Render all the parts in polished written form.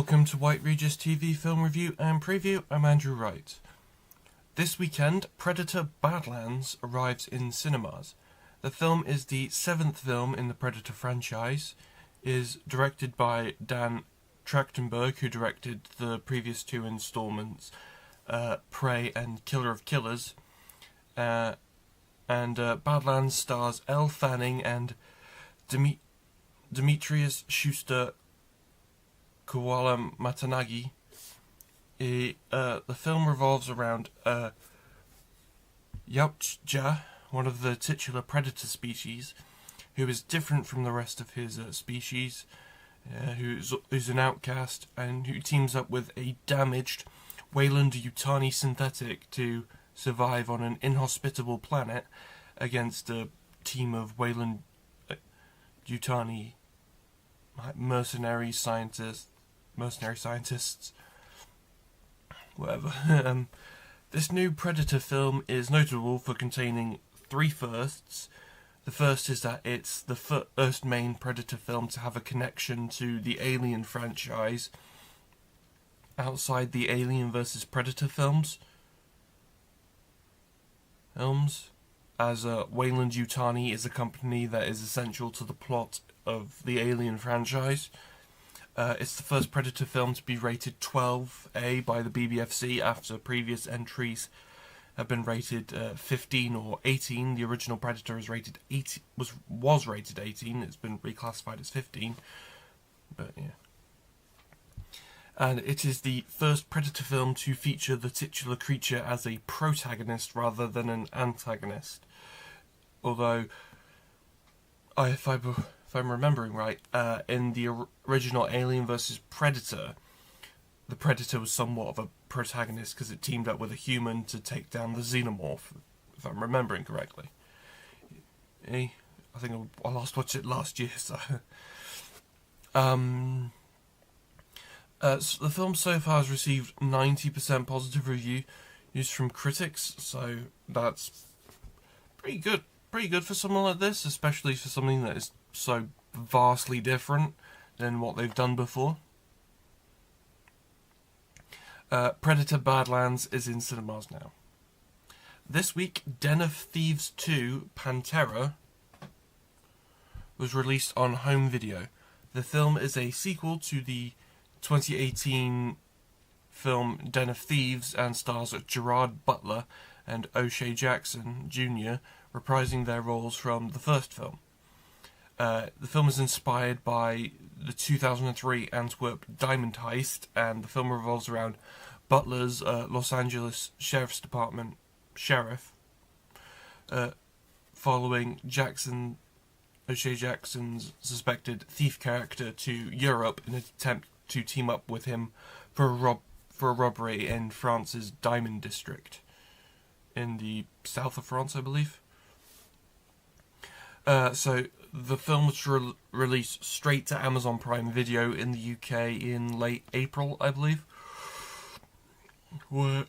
Welcome to White Regis TV Film Review and Preview. I'm Andrew Wright. This weekend, Predator Badlands arrives in cinemas. The film is the 7th film in the Predator franchise, is directed by Dan Trachtenberg, who directed the previous two installments, Prey and Killer of Killers, and Badlands stars Elle Fanning and Demetrius Schuster Koala Matanagi. The film revolves around Yautja, one of the titular predator species, who is different from the rest of his species, who's an outcast, and who teams up with a damaged Weyland-Yutani synthetic to survive on an inhospitable planet against a team of Weyland-Yutani mercenary scientists, whatever. This new Predator film is notable for containing three firsts. The first is that it's the first main Predator film to have a connection to the Alien franchise outside the Alien vs. Predator films, as Weyland-Yutani is a company that is essential to the plot of the Alien franchise. It's the first Predator film to be rated 12A by the BBFC after previous entries have been rated 15 or 18. The original Predator is rated 18, was rated 18. It's been reclassified as 15, but yeah. And it is the first Predator film to feature the titular creature as a protagonist rather than an antagonist. Although, if I'm remembering right, in the original Alien vs. Predator, the Predator was somewhat of a protagonist because it teamed up with a human to take down the Xenomorph, if I'm remembering correctly. I think I last watched it last year, so... So the film so far has received 90% positive reviews from critics, so that's pretty good. Pretty good for something like this, especially for something that is so vastly different than what they've done before. Predator Badlands is in cinemas now. This week, Den of Thieves 2 Pantera was released on home video. The film is a sequel to the 2018 film Den of Thieves and stars Gerard Butler and O'Shea Jackson Jr. reprising their roles from the first film. The film is inspired by the 2003 Antwerp diamond heist, and the film revolves around Butler's Los Angeles Sheriff's Department sheriff, following O'Shea Jackson's suspected thief character to Europe in an attempt to team up with him for a robbery in France's Diamond District, in the south of France, I believe. So the film was released straight to Amazon Prime Video in the UK in late April, I believe, where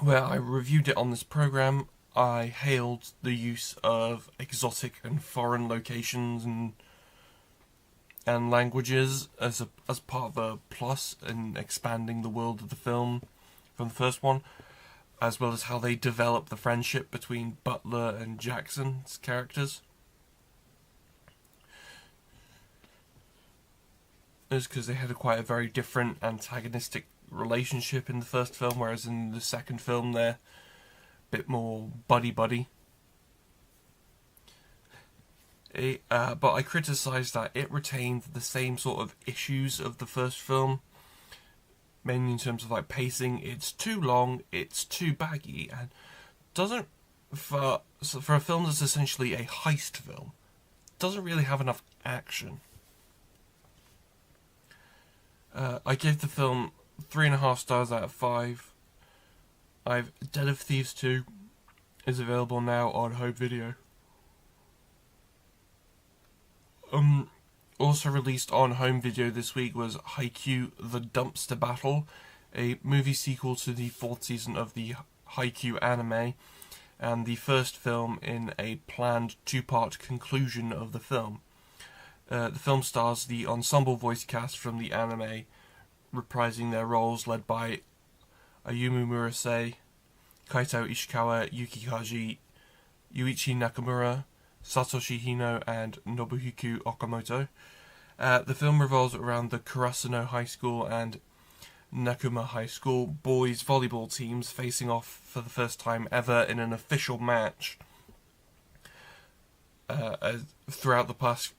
I reviewed it on this program. I hailed the use of exotic and foreign locations and languages as part of a plus in expanding the world of the film from the first one, as well as how they develop the friendship between Butler and Jackson's characters. It's because they had quite a very different antagonistic relationship in the first film, whereas in the second film they're a bit more buddy-buddy. But I criticised that it retained the same sort of issues of the first film, mainly in terms of like pacing. It's too long, it's too baggy, and doesn't, for a film that's essentially a heist film, doesn't really have enough action. I gave the film 3.5 stars out of 5. Den of Thieves 2 is available now on home video. Also released on home video this week was Haikyuu The Dumpster Battle, a movie sequel to the 4th season of the Haikyuu anime, and the first film in a planned 2-part conclusion of the film. The film stars the ensemble voice cast from the anime reprising their roles, led by Ayumu Murase, Kaito Ishikawa, Yuki Kaji, Yuichi Nakamura, Satoshi Hino, and Nobuhiko Okamoto. The film revolves around the Karasuno High School and Nakuma High School boys volleyball teams facing off for the first time ever in an official match. Throughout the past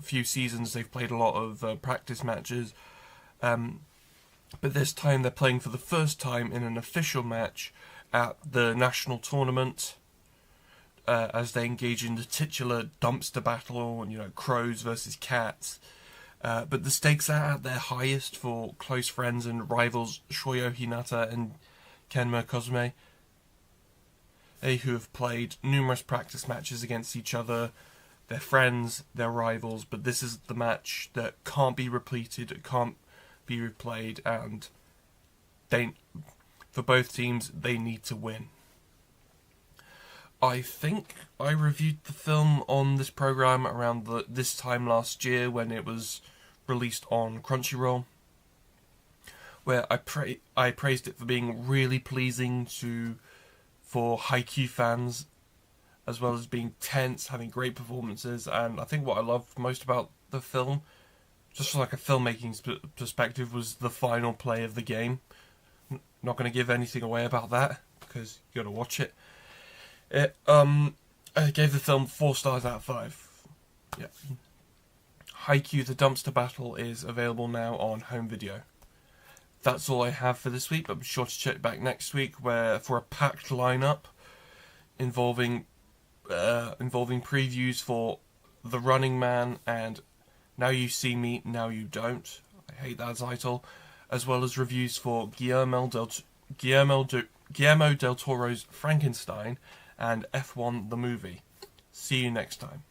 few seasons, they've played a lot of practice matches, but this time they're playing for the first time in an official match at the national tournament, as they engage in the titular dumpster battle, crows versus cats. But the stakes are at their highest for close friends and rivals Shoyo Hinata and Kenma Kozume, who have played numerous practice matches against each other. They're friends, they're rivals, but this is the match that can't be repeated, it can't be replayed, and for both teams, they need to win. I think I reviewed the film on this program around this time last year when it was released on Crunchyroll, where I praised it for being really pleasing for Haikyuu fans, as well as being tense, having great performances. And I think what I loved most about the film, just from like a filmmaking perspective, was the final play of the game. Not going to give anything away about that, because you got to watch it. I gave the film 4 stars out of 5. Yeah. Haikyuu: The Dumpster Battle is available now on home video. That's all I have for this week, but be sure to check back next week for a packed lineup involving previews for The Running Man and Now You See Me, Now You Don't. I hate that title. As well as reviews for Guillermo del Toro's Frankenstein and F1 the Movie. See you next time.